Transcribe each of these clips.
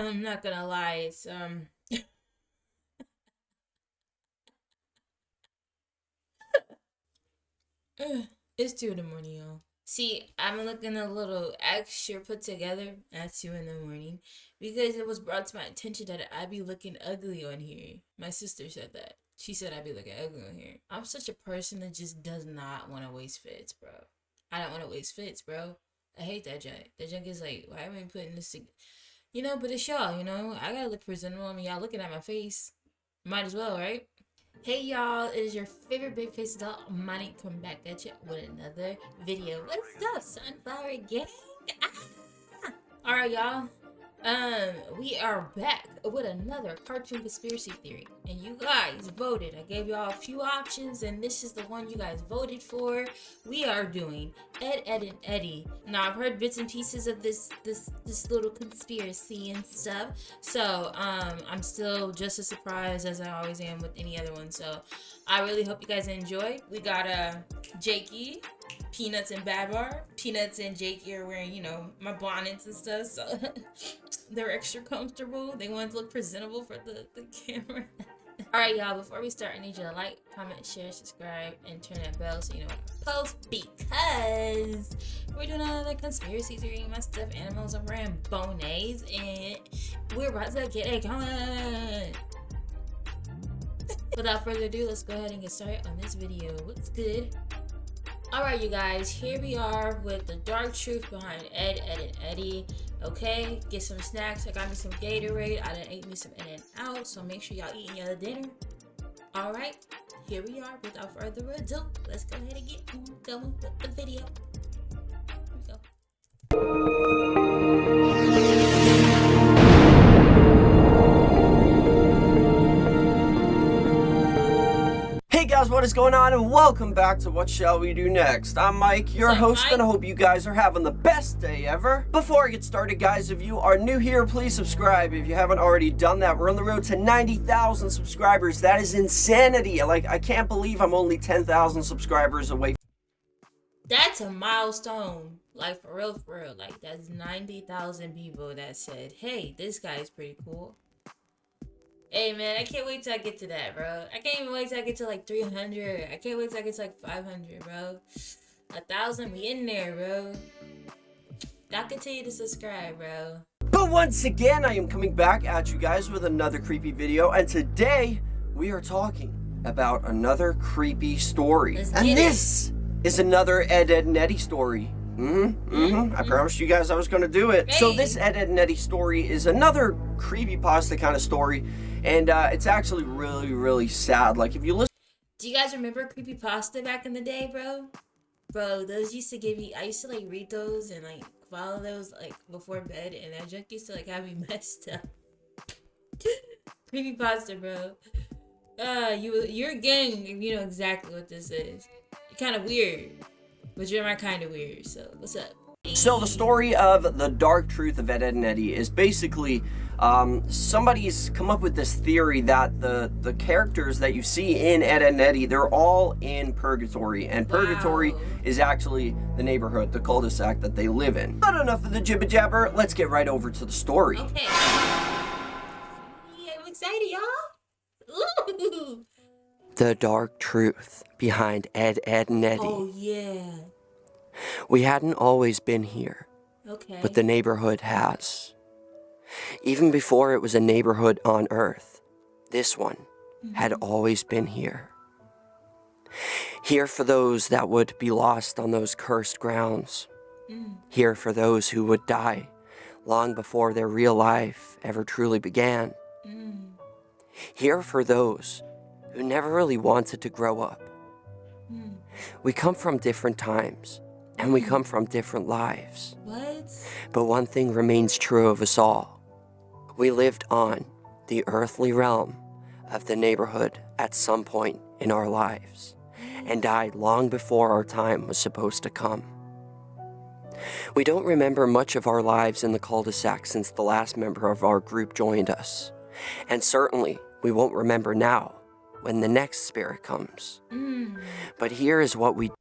I'm not gonna lie, it's 2 in the morning, y'all. See, I'm looking a little extra put together at 2 in the morning because it was brought to my attention that I'd be looking ugly on here. My sister said that. She said I'd be looking ugly on here. I'm such a person that just does not want to waste fits, bro. I don't want to waste fits, bro. I hate that junk. That junk is like, why am I putting this together? But it's y'all, I gotta look presentable. I mean, y'all looking at my face. Might as well, right? Hey y'all, it is your favorite big face adult, Money, coming back at you with another video. What's up, Sunflower Gang? Ah! Alright, y'all. We are back with another cartoon conspiracy theory. And you guys voted. I gave y'all a few options, and this is the one you guys voted for. We are doing Ed, and Eddy. Now I've heard bits and pieces of this little conspiracy and stuff. So I'm still just as surprised as I always am with any other one. So I really hope you guys enjoy. We got Jakey, Peanuts, and Babar. Peanuts and Jakey are wearing, my bonnets and stuff, so they're extra comfortable. They want to look presentable for the camera. Alright, y'all, before we start, I need you to like, comment, share, subscribe, and turn that bell so you know when I post, because we're doing another conspiracy theory. My stuffed animals are wearing bonnets, and we're about to get it going. Without further ado, let's go ahead and get started on this video. What's good? Alright, you guys, here we are with the dark truth behind Ed, and Eddy. Okay, get some snacks. I got me some Gatorade. I done ate me some In-N-Out, so make sure y'all eating your dinner. Alright, here we are. Without further ado, let's go ahead and get going with the video. Here we go. Hey guys, what is going on, and welcome back to What Shall We Do Next. I'm Mike, your host, and I hope you guys are having the best day ever. Before I get started, guys, if you are new here, please subscribe if you haven't already done that. We're on the road to 90,000 subscribers. That is insanity. I can't believe I'm only 10,000 subscribers away. That's a milestone. For real. That's 90,000 people that said, hey, this guy's pretty cool. Hey man, I can't wait till I get to that, bro. I can't even wait till I get to 300. I can't wait till I get to 500, bro. 1,000, we in there, bro. Y'all continue to subscribe, bro. But once again, I am coming back at you guys with another creepy video, and today we are talking about another creepy story. And this is another Ed, and Eddy story. I promised you guys I was going to do it. Hey. So this Ed, and Eddy story is another creepypasta kind of story, and it's actually really, really sad. If you listen... Do you guys remember creepypasta back in the day, bro? Bro, those used to give me... I used to, read those and, follow those, before bed, and that junk used to, have me messed up. Creepypasta, bro. You're a gang if you know exactly what this is. You're kind of weird. But you're my kind of weird, so what's up? So the story of the dark truth of Ed, and Eddy is basically somebody's come up with this theory that the characters that you see in Ed, and Eddy, they're all in purgatory, and purgatory is actually the neighborhood, the cul-de-sac that they live in. But enough of the jibber jabber, let's get right over to the story. Okay. Yeah, I'm excited, y'all. Ooh. The dark truth behind Ed, and Eddy. Oh, yeah. We hadn't always been here. Okay. But the neighborhood has. Even before it was a neighborhood on Earth, this one had always been here. Here for those that would be lost on those cursed grounds. Here for those who would die long before their real life ever truly began. Here for those who never really wanted to grow up. We come from different times, and we come from different lives. What? But one thing remains true of us all. We lived on the earthly realm of the neighborhood at some point in our lives, and died long before our time was supposed to come. We don't remember much of our lives in the cul-de-sac since the last member of our group joined us, and certainly we won't remember now when the next spirit comes. But here is what we...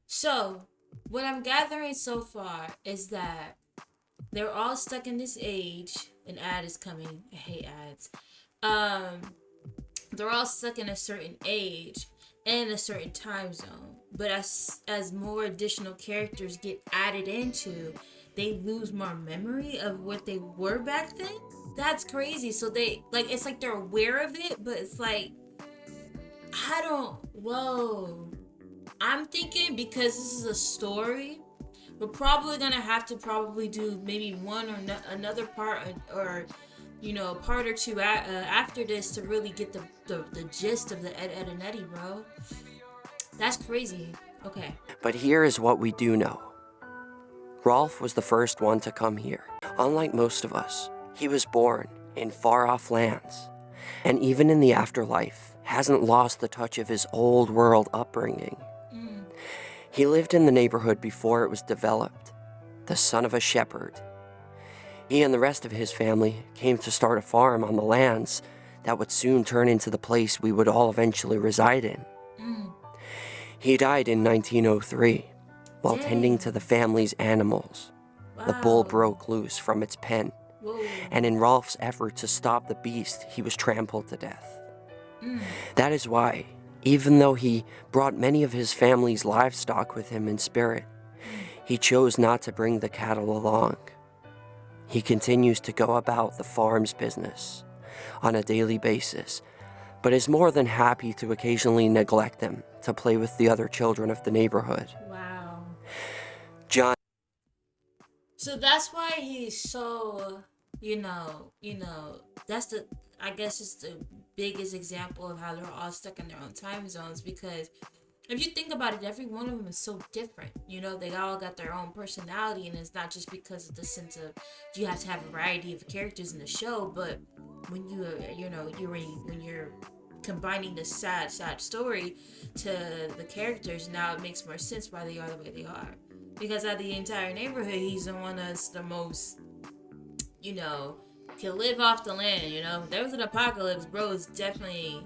So, what I'm gathering so far is that They're all stuck in this age. An ad is coming. I hate ads. Um, they're all stuck in a certain age and a certain time zone. But as more additional characters get added into, they lose more memory of what they were back then. That's crazy. So they like it's like they're aware of it, but it's like I don't. Whoa. I'm thinking because this is a story, we're probably gonna have to probably do maybe one or another part or you know a part or two after this to really get the gist of the Ed and Eddy, bro. That's crazy. Okay. But here is what we do know. Rolf was the first one to come here. Unlike most of us, he was born in far-off lands, and even in the afterlife, hasn't lost the touch of his old world upbringing. He lived in the neighborhood before it was developed, the son of a shepherd. He and the rest of his family came to start a farm on the lands that would soon turn into the place we would all eventually reside in. He died in 1903 while tending to the family's animals. Wow. The bull broke loose from its pen, Whoa. and in Rolf's effort to stop the beast, he was trampled to death. That is why, even though he brought many of his family's livestock with him in spirit, he chose not to bring the cattle along. He continues to go about the farm's business on a daily basis, but is more than happy to occasionally neglect them to play with the other children of the neighborhood. Wow. John. So that's why he's so, that's I guess it's the biggest example of how they're all stuck in their own time zones, because if you think about it, every one of them is so different. You know, they all got their own personality, and it's not just because of the sense of you have to have a variety of characters in the show, but when when you're combining the sad story to the characters, now it makes more sense why they are the way they are. Because out of the entire neighborhood, he's the one that's the most, can live off the land. If there was an apocalypse, bro is definitely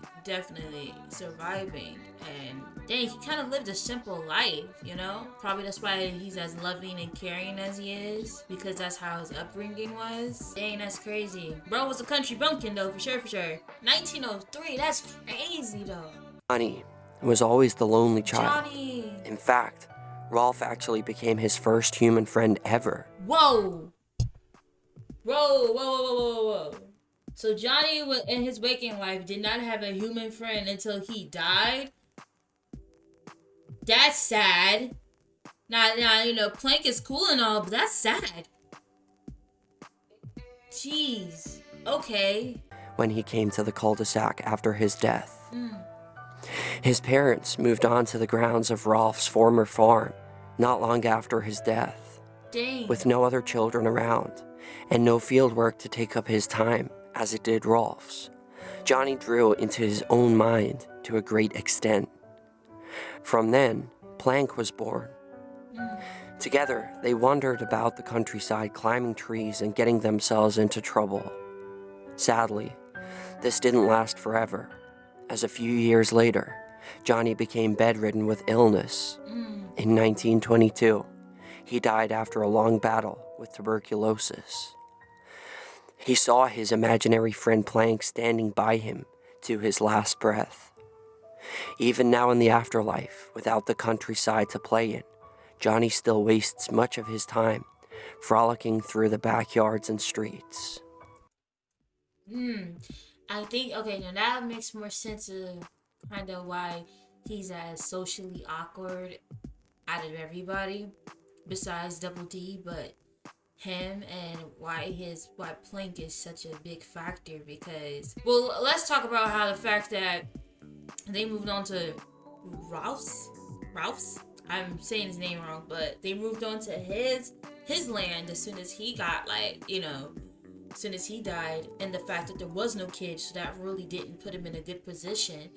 surviving. And dang, he kind of lived a simple life, Probably that's why he's as loving and caring as he is, because that's how his upbringing was. Dang, that's crazy. Bro was a country bumpkin, though, for sure. 1903, that's crazy, though. Johnny was always the lonely child. Johnny! In fact, Rolf actually became his first human friend ever. Whoa! Whoa. So Johnny, in his waking life, did not have a human friend until he died? That's sad. Now, Plank is cool and all, but that's sad. Jeez. Okay. When he came to the cul-de-sac after his death. His parents moved on to the grounds of Rolf's former farm not long after his death. Dang. With no other children around and no field work to take up his time as it did Rolf's, Johnny grew into his own mind to a great extent. From then, Plank was born. Together, they wandered about the countryside, climbing trees and getting themselves into trouble. Sadly, this didn't last forever, as a few years later, Johnny became bedridden with illness. In 1922, he died after a long battle with tuberculosis. He saw his imaginary friend Plank standing by him to his last breath. Even now in the afterlife, without the countryside to play in, Johnny still wastes much of his time frolicking through the backyards and streets. I think, okay, now that makes more sense of kind of why he's as socially awkward out of everybody besides Double D, but him, and why Plank is such a big factor, because, well, let's talk about how the fact that they moved on to Ralph's, I'm saying his name wrong, but they moved on to his land as soon as he got, as soon as he died, and the fact that there was no kids, so that really didn't put him in a good position.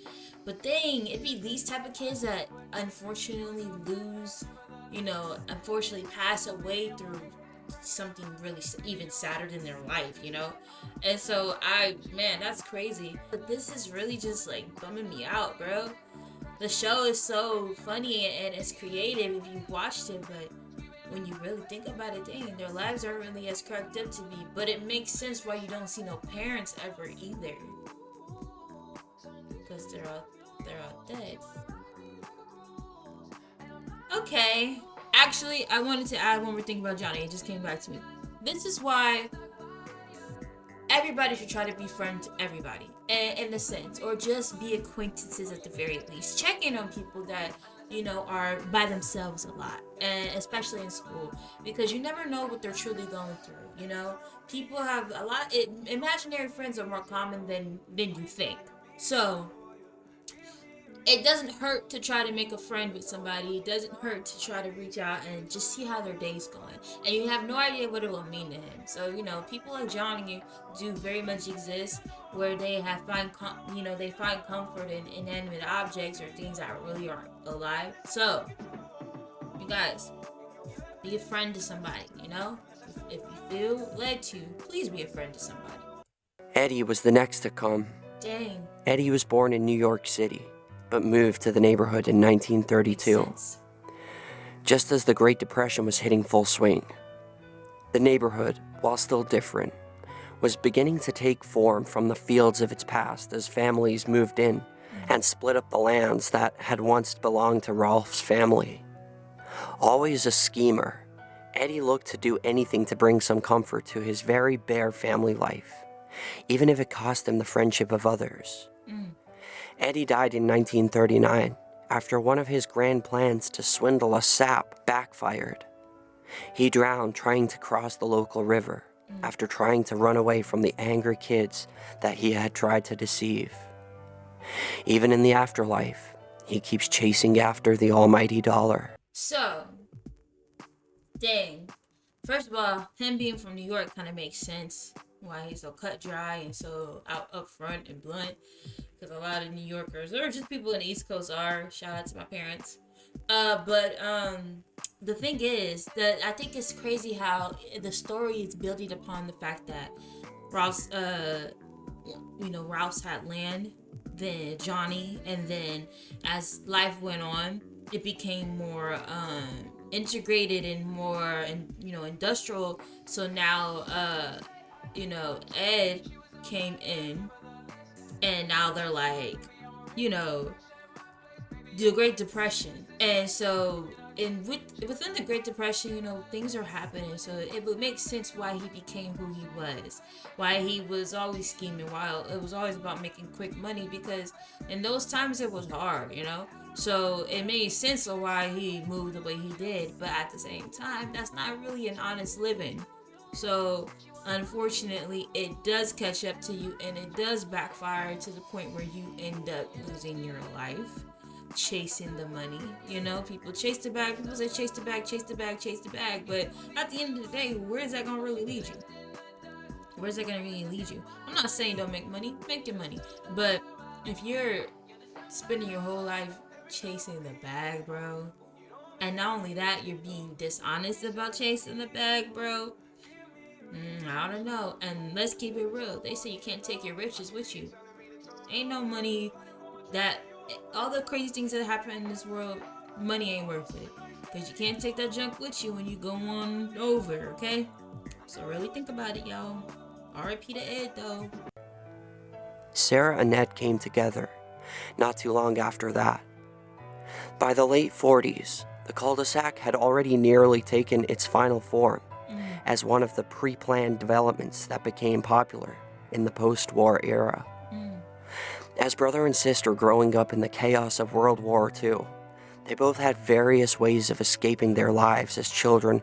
But dang, it'd be these type of kids that unfortunately unfortunately pass away through something really even sadder than their life, And so that's crazy. But this is really just bumming me out, bro. The show is so funny and it's creative if you've watched it, but when you really think about it, dang, their lives aren't really as cracked up to be. But it makes sense why you don't see no parents ever either, because they're all dead. Okay, actually, I wanted to add one more thing about Johnny. It just came back to me. This is why everybody should try to befriend everybody, in a sense, or just be acquaintances at the very least. Check in on people that are by themselves a lot, and especially in school, because you never know what they're truly going through. People have a lot. Imaginary friends are more common than you think. So it doesn't hurt to try to make a friend with somebody. It doesn't hurt to try to reach out and just see how their day's going. And you have no idea what it will mean to him. So, people like Johnny do very much exist, where they they find comfort in inanimate objects or things that really aren't alive. So, you guys, be a friend to somebody. If you feel led to, please be a friend to somebody. Eddy was the next to come. Dang. Eddy was born in New York City, but moved to the neighborhood in 1932, just as the Great Depression was hitting full swing. The neighborhood, while still different, was beginning to take form from the fields of its past as families moved in and split up the lands that had once belonged to Ralph's family. Always a schemer, Eddy looked to do anything to bring some comfort to his very bare family life, even if it cost him the friendship of others. Eddy died in 1939 after one of his grand plans to swindle a sap backfired. He drowned trying to cross the local river after trying to run away from the angry kids that he had tried to deceive. Even in the afterlife, he keeps chasing after the almighty dollar. So, dang. First of all, him being from New York kind of makes sense. Why he's so cut dry and so up front and blunt. Because a lot of New Yorkers, or just people in the East Coast, are. Shout out to my parents. But the thing is that I think it's crazy how the story is building upon the fact that Ralph's had land, then Johnny, and then as life went on, it became more integrated and more industrial. So now Ed came in, and now they're like the Great Depression, and so within the Great Depression, things are happening. So it would make sense why he became who he was, why he was always scheming, while it was always about making quick money, because in those times it was hard. So it made sense of why he moved the way he did, but at the same time, that's not really an honest living. So unfortunately, it does catch up to you, and it does backfire to the point where you end up losing your life chasing the money. People chase the bag. People say chase the bag, chase the bag, chase the bag. But at the end of the day, where is that gonna really lead you? Where's that gonna really lead you? I'm not saying don't make money. Make your money. But if you're spending your whole life chasing the bag, bro, and not only that, you're being dishonest about chasing the bag, bro, I don't know. And let's keep it real. They say you can't take your riches with you. Ain't no money that... all the crazy things that happen in this world, money ain't worth it. Because you can't take that junk with you when you go on over, okay? So really think about it, y'all. R.I.P. to Ed, though. Sarah and Ed came together not too long after that. By the late 40s, the cul-de-sac had already nearly taken its final form as one of the pre-planned developments that became popular in the post-war era. As brother and sister growing up in the chaos of World War II, they both had various ways of escaping their lives as children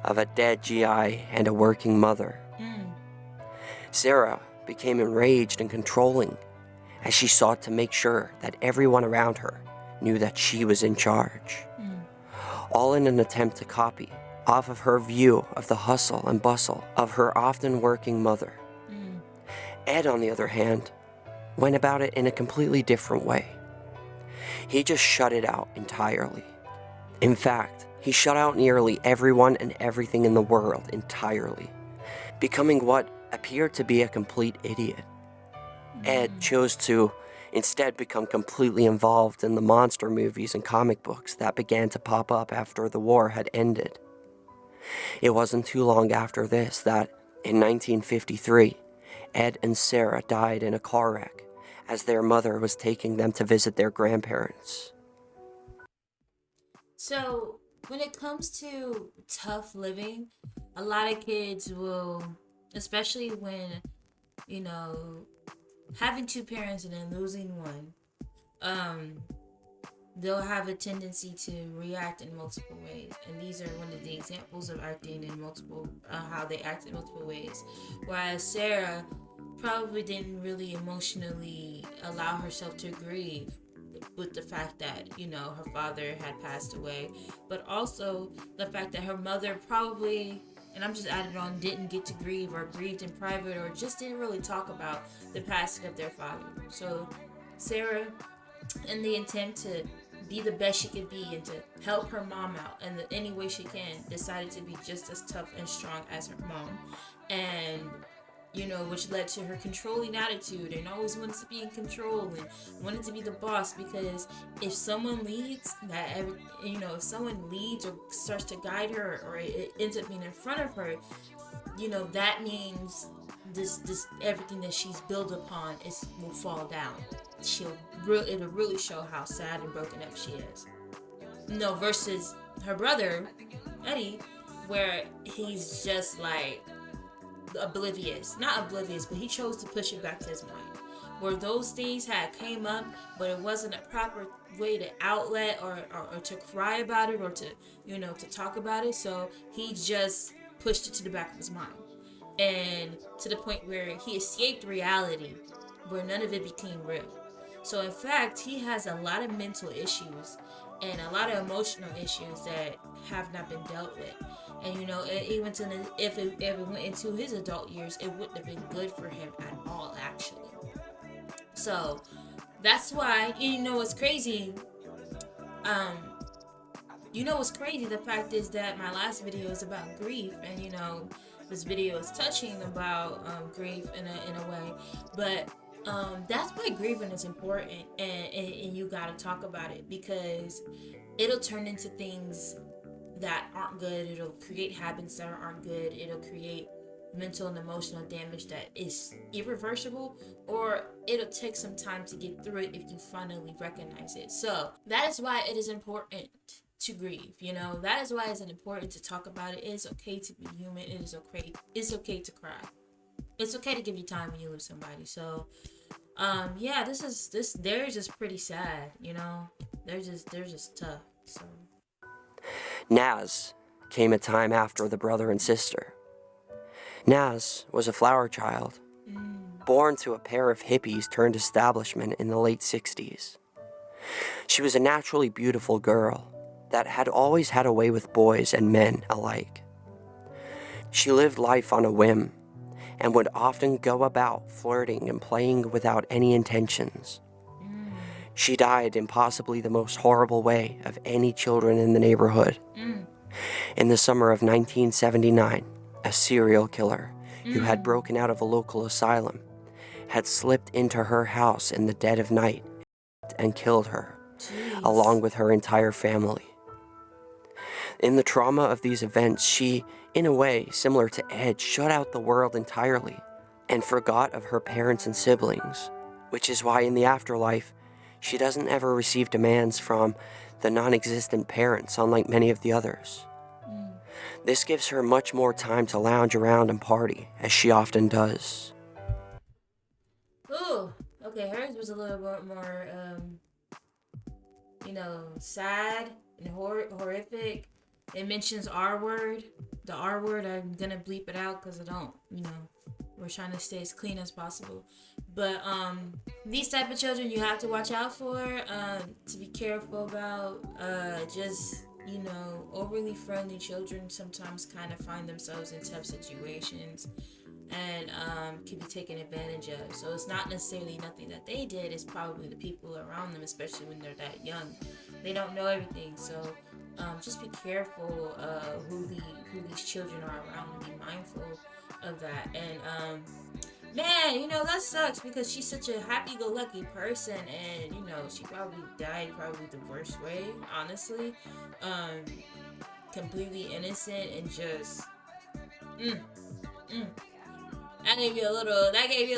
of a dead GI and a working mother. Sarah became enraged and controlling as she sought to make sure that everyone around her knew that she was in charge. All in an attempt to copy off of her view of the hustle and bustle of her often working mother. Ed, on the other hand, went about it in a completely different way. He just shut it out entirely. In fact, he shut out nearly everyone and everything in the world entirely, becoming what appeared to be a complete idiot. Ed chose to instead become completely involved in the monster movies and comic books that began to pop up after the war had ended. It wasn't too long after this that, in 1953, Ed and Sarah died in a car wreck as their mother was taking them to visit their grandparents. So, when it comes to tough living, a lot of kids will, especially when, you know, having two parents and then losing one, um, they'll have a tendency to react in multiple ways. And these are one of the examples of acting in multiple, how they act in multiple ways. Whereas Sarah probably didn't really emotionally allow herself to grieve with the fact that, you know, her father had passed away, but also the fact that her mother probably, and I'm just adding on, didn't get to grieve or grieved in private or just didn't really talk about the passing of their father. So Sarah, in the intent to be the best she could be and to help her mom out in any way she can, decided to be just as tough and strong as her mom. And you know, which led to her controlling attitude and always wanted to be in control and wanted to be the boss, because if someone leads, if someone leads or starts to guide her, or it ends up being in front of her, you know, that means this everything that she's built upon will fall down. It'll really show how sad and broken up she is. No, versus her brother, Eddy, where he's just like not oblivious, but he chose to push it back to his mind. Where those things had came up, but it wasn't a proper way to outlet or to cry about it or to, you know, to talk about it. So he just pushed it to the back of his mind. And to the point where he escaped reality, where none of it became real. So in fact, he has a lot of mental issues and a lot of emotional issues that have not been dealt with. And you know, even if it ever went into his adult years, it wouldn't have been good for him at all, actually. So that's why, you know, what's crazy. Um, you know what's crazy? The fact is that my last video is about grief, and you know, this video is touching about grief in a way, but that's why grieving is important, and you gotta talk about it, because it'll turn into things that aren't good. It'll create habits that aren't good. It'll create mental and emotional damage that is irreversible, or it'll take some time to get through it if you finally recognize it. So that is why it is important to grieve. You know, that is why it's important to talk about it. It is okay to be human. It's okay to cry. It's okay to give you time when you lose somebody. So yeah, they're just pretty sad, you know. They're just tough. So Naz came a time after the brother and sister. Naz was a flower child, born to a pair of hippies turned establishment in the late 60s. She was a naturally beautiful girl that had always had a way with boys and men alike. She lived life on a whim and would often go about flirting and playing without any intentions. She died in possibly the most horrible way of any children in the neighborhood. In the summer of 1979, a serial killer who had broken out of a local asylum had slipped into her house in the dead of night and killed her, along with her entire family. In the trauma of these events, she, in a way similar to Ed, shut out the world entirely and forgot of her parents and siblings, which is why in the afterlife, she doesn't ever receive demands from the non-existent parents, unlike many of the others. This gives her much more time to lounge around and party, as she often does. ooh, okay, hers was a little bit more sad and horrific. It mentions R word. The R word, I'm gonna bleep it out because I don't, we're trying to stay as clean as possible. But these type of children you have to watch out for, to be careful about. Overly friendly children sometimes kind of find themselves in tough situations and can be taken advantage of. So it's not necessarily nothing that they did, it's probably the people around them, especially when they're that young. They don't know everything, so just be careful who these children are around, and be mindful of that. And man, that sucks, because she's such a happy-go-lucky person, and she probably died the worst way, honestly. completely innocent and just, mm, mm. That gave you a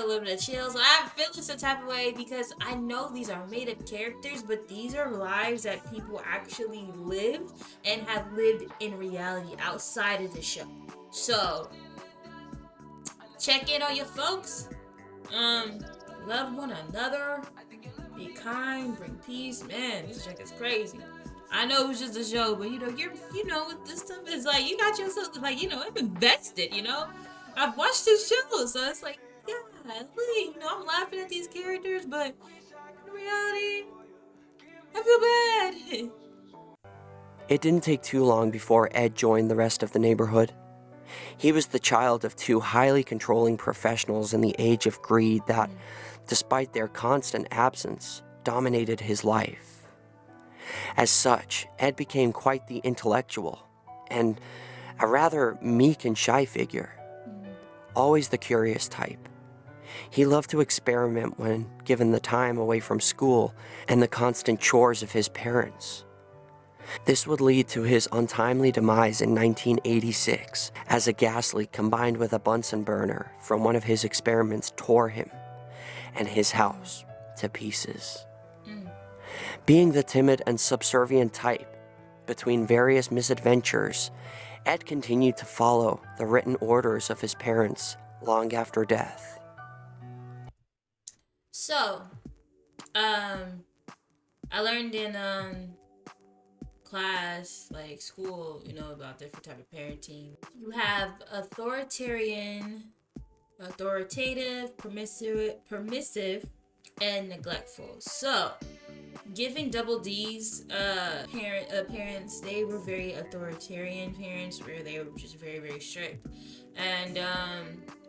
little bit of chills. I'm feeling some type of way because I know these are made up characters, but these are lives that people actually live and have lived in reality outside of the show. So check in on your folks. Um, love one another. Be kind, bring peace. Man, this chick is crazy. I know it was just a show, but what this stuff is like. You got yourself like, I'm invested. I've watched this show, so it's like, yeah, I'm laughing at these characters, but in reality, I feel bad. It didn't take too long before Ed joined the rest of the neighborhood. He was the child of two highly controlling professionals in the age of greed that, despite their constant absence, dominated his life. As such, Ed became quite the intellectual and a rather meek and shy figure, always the curious type. He loved to experiment when given the time away from school and the constant chores of his parents. This would lead to his untimely demise in 1986, as a gas leak combined with a Bunsen burner from one of his experiments tore him and his house to pieces. Being the timid and subservient type, between various misadventures, Ed continued to follow the written orders of his parents long after death. So, I learned in class, like school, about different type of parenting. You have authoritative, permissive, and neglectful. So, giving double D's parents, they were very authoritarian parents, where they were just very, very strict. And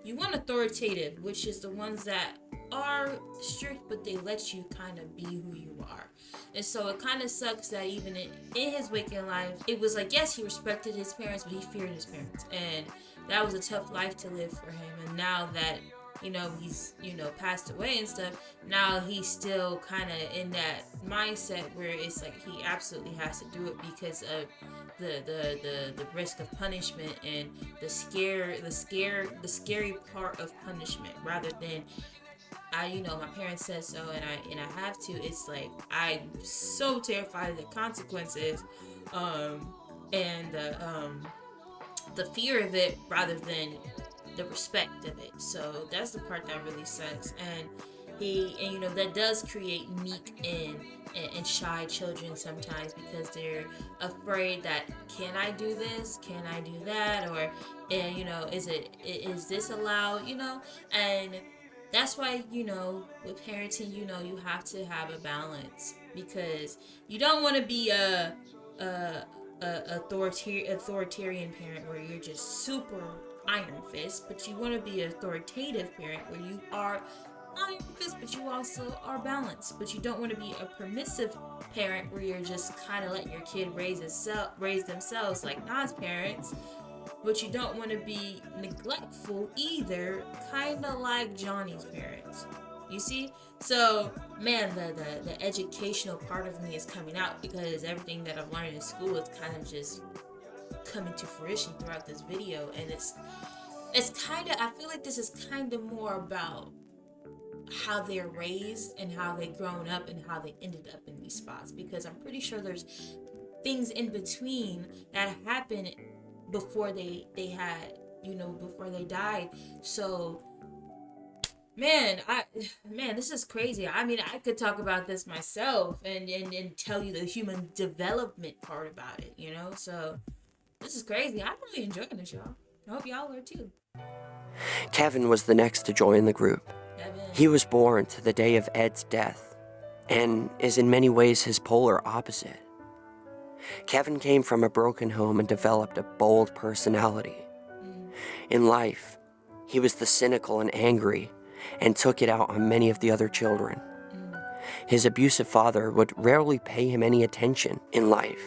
you want authoritative, which is the ones that are strict, but they let you kind of be who you are. And so it kind of sucks that even in his waking life, it was like, yes, he respected his parents, but he feared his parents. And that was a tough life to live for him. And now that, he's, passed away and stuff, now he's still kind of in that mindset where it's like he absolutely has to do it because of the risk of punishment and the scary part of punishment, rather than my parents said so and I have to. It's like I'm so terrified of the consequences, and the fear of it rather than the respect of it. So that's the part that really sucks. And that does create meek and shy children sometimes, because they're afraid that, can I do this? Can I do that? Or is this allowed? And that's why, with parenting, you have to have a balance, because you don't want to be a authoritarian parent where you're just super iron fist, but you want to be an authoritative parent where you are iron fist, but you also are balanced. But you don't want to be a permissive parent where you're just kind of letting your kid raise themselves like Nas parents. But you don't want to be neglectful either, kind of like Johnny's parents. You see? So, man, the educational part of me is coming out, because everything that I've learned in school is kind of just coming to fruition throughout this video. And it's kind of, I feel like this is kind of more about how they're raised and how they grown up and how they ended up in these spots, because I'm pretty sure there's things in between that happened before they had, before they died. So man, this is crazy. I mean, I could talk about this myself and tell you the human development part about it, so this is crazy. I'm really enjoying this, y'all. I hope y'all are too. Kevin was the next to join the group. He was born to the day of Ed's death and is in many ways his polar opposite. Kevin came from a broken home and developed a bold personality. In life, he was the cynical and angry and took it out on many of the other children. His abusive father would rarely pay him any attention in life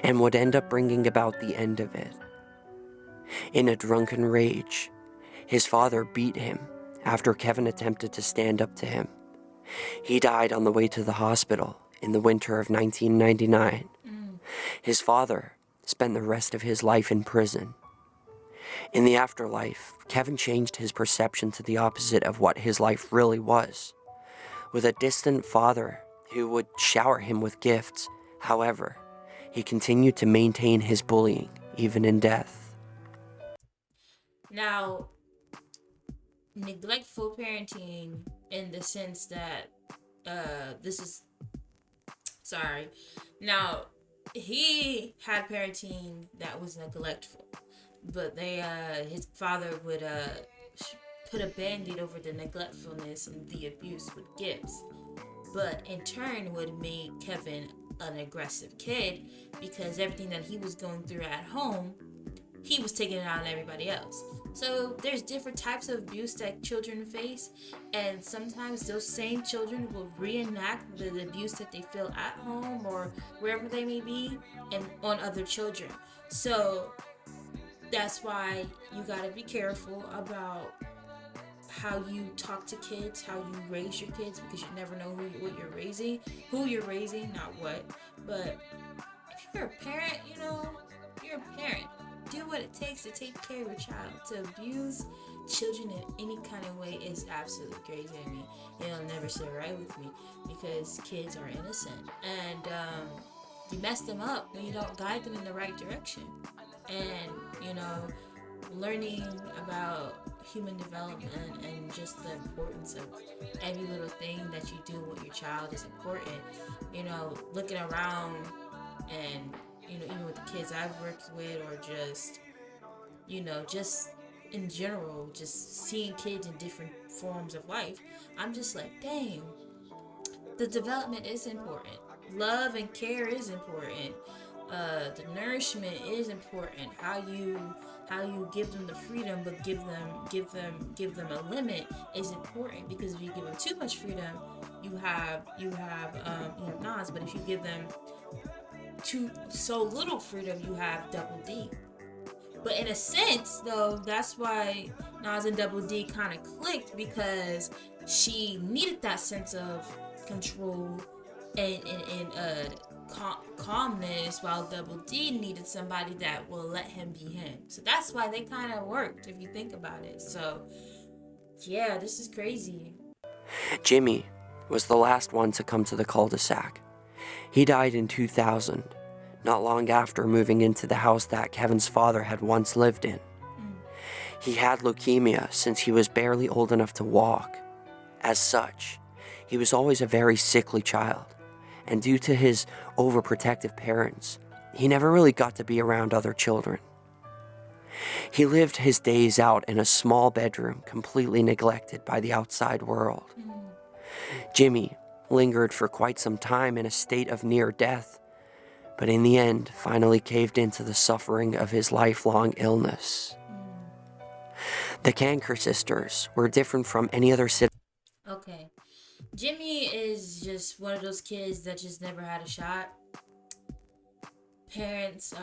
and would end up bringing about the end of it. In a drunken rage, his father beat him after Kevin attempted to stand up to him. He died on the way to the hospital in the winter of 1999. His father spent the rest of his life in prison. In the afterlife, Kevin changed his perception to the opposite of what his life really was, with a distant father who would shower him with gifts. However, he continued to maintain his bullying, even in death. Now, neglectful parenting in the sense that this is sorry. Now, he had parenting that was neglectful, but his father would put a band-aid over the neglectfulness and the abuse with gifts, but in turn would make Kevin an aggressive kid because everything that he was going through at home, he was taking it out on everybody else. So there's different types of abuse that children face, and sometimes those same children will reenact the abuse that they feel at home or wherever they may be and on other children. So that's why you gotta be careful about how you talk to kids, how you raise your kids, because you never know who you're raising, not what. But if you're a parent, you're a parent. Do what it takes to take care of your child. To abuse children in any kind of way is absolutely crazy to me. It'll never sit right with me because kids are innocent, and you mess them up when you don't guide them in the right direction. And learning about human development and just the importance of every little thing that you do with your child is important. Looking around and even with the kids I've worked with, or just just in general, just seeing kids in different forms of life, I'm just like, dang, the development is important. Love and care is important. The nourishment is important. How you give them the freedom, but give them a limit is important, because if you give them too much freedom, you have Nas. But if you give them so little freedom, you have Double D. But in a sense, though, that's why Nas and Double D kind of clicked, because she needed that sense of control and calmness, while Double D needed somebody that will let him be him. So that's why they kind of worked, if you think about it. So, yeah, this is crazy. Jimmy was the last one to come to the cul-de-sac. He died in 2000, not long after moving into the house that Kevin's father had once lived in. He had leukemia since he was barely old enough to walk. As such, he was always a very sickly child, and due to his overprotective parents, he never really got to be around other children. He lived his days out in a small bedroom, completely neglected by the outside world. Jimmy lingered for quite some time in a state of near death, but in the end finally caved into the suffering of his lifelong illness. The Canker sisters were different from any other citizen. Okay. Jimmy is just one of those kids that just never had a shot. Parents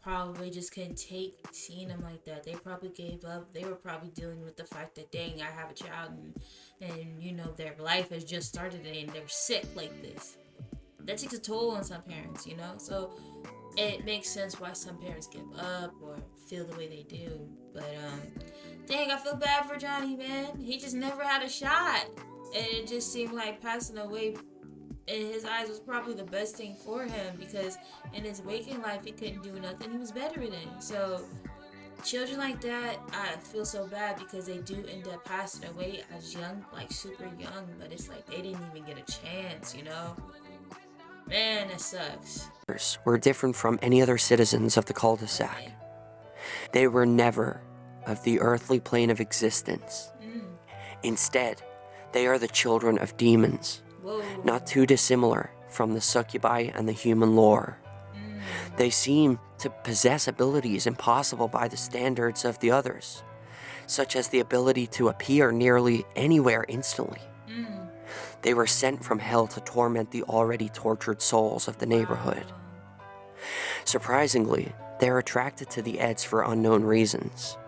probably just couldn't take seeing him like that. They probably gave up. They were probably dealing with the fact that, dang, I have a child, and their life has just started and they're sick like this. That takes a toll on some parents, So it makes sense why some parents give up or feel the way they do. But dang, I feel bad for Johnny, man. He just never had a shot, and it just seemed like passing away in his eyes was probably the best thing for him, because in his waking life he couldn't do nothing. He was bedridden. So children like that, I feel so bad, because they do end up passing away as young, like super young, but it's like they didn't even get a chance, Man, that sucks. Were different from any other citizens of the cul-de-sac. They were never of the earthly plane of existence. Instead, they are the children of demons, not too dissimilar from the succubi and the human lore. They seem to possess abilities impossible by the standards of the others, such as the ability to appear nearly anywhere instantly. They were sent from hell to torment the already tortured souls of the neighborhood. Surprisingly, they are attracted to the Eds for unknown reasons.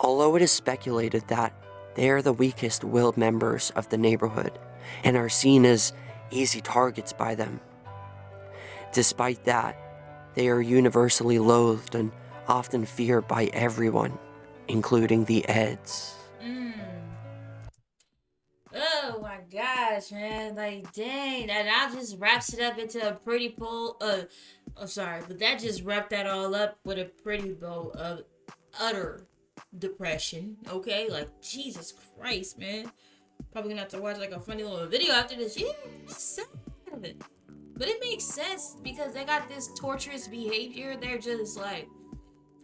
Although it is speculated that they are the weakest-willed members of the neighborhood and are seen as easy targets by them. Despite that, They are universally loathed and often feared by everyone, including the Eds. Oh my gosh, man. Like, dang. That just wraps it up into a pretty pull. Sorry, but that just wrapped that all up with a pretty bow of utter depression. Okay? Like, Jesus Christ, man. Probably gonna have to watch like a funny little video after this. Yeah, it's sad. But it makes sense because they got this torturous behavior. They're just like,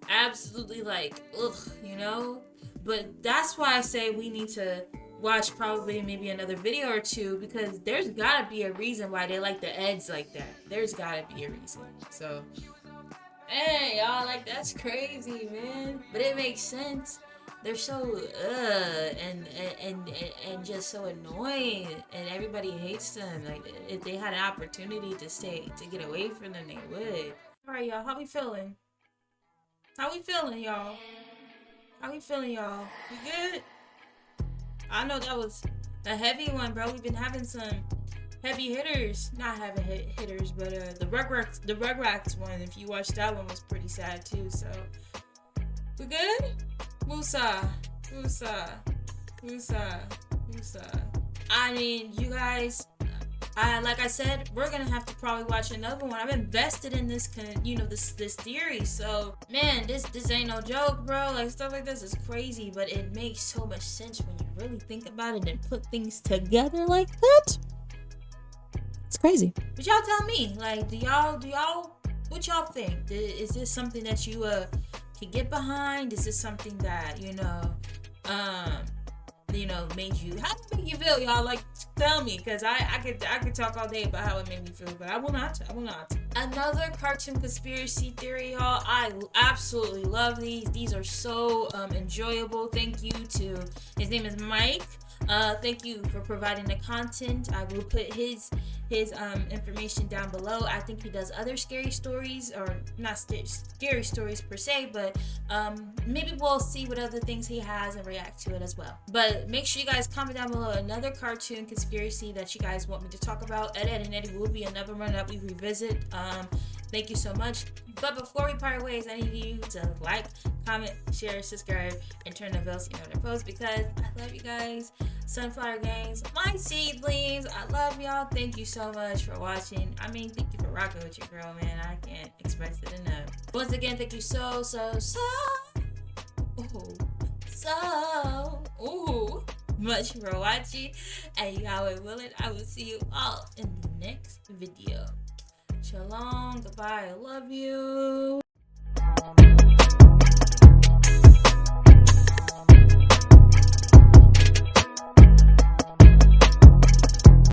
absolutely like, ugh, you know? But that's why I say we need to watch probably maybe another video or two, because there's gotta be a reason why they like the Eds like that. There's gotta be a reason. So, hey, y'all, like, that's crazy, man. But it makes sense. They're so and just so annoying, and everybody hates them. Like, if they had an opportunity to get away from them, they would. All right, y'all, how we feeling? How we feeling, y'all? How we feeling, y'all? We good? I know that was a heavy one, bro. We've been having some heavy hitters. Not having hitters, but the Rugrats one, if you watched that one, was pretty sad too. So, we good? Musa. I mean, you guys, like I said, we're gonna have to probably watch another one. I've invested in this, this theory. So, man, this ain't no joke, bro. Like, stuff like this is crazy, but it makes so much sense when you really think about it and put things together like that. It's crazy. But y'all tell me, like, do y'all, what y'all think? Is this something that you can get behind? Is this something that made you, how did it make you feel, y'all? Like, tell me, because I could talk all day about how it made me feel, but I will not. Another cartoon conspiracy theory, y'all. I absolutely love these are so enjoyable. Thank you to, his name is Mike. Thank you for providing the content. I will put his information down below. I think he does other scary stories, or not scary stories per se, but maybe we'll see what other things he has and react to it as well. But make sure you guys comment down below another cartoon conspiracy that you guys want me to talk about. Ed and Eddy will be another one that we revisit. Thank you so much. But before we part ways, I need you to like, comment, share, subscribe, and turn the bell so you know when I post, because I love you guys. Sunflower Gangs, my seedlings, I love y'all. Thank you so much for watching. I mean, thank you for rocking with your girl, man. I can't express it enough. Once again, thank you so much for watching. And Yahweh willing, I will see you all in the next video. Shalom, goodbye, I love you.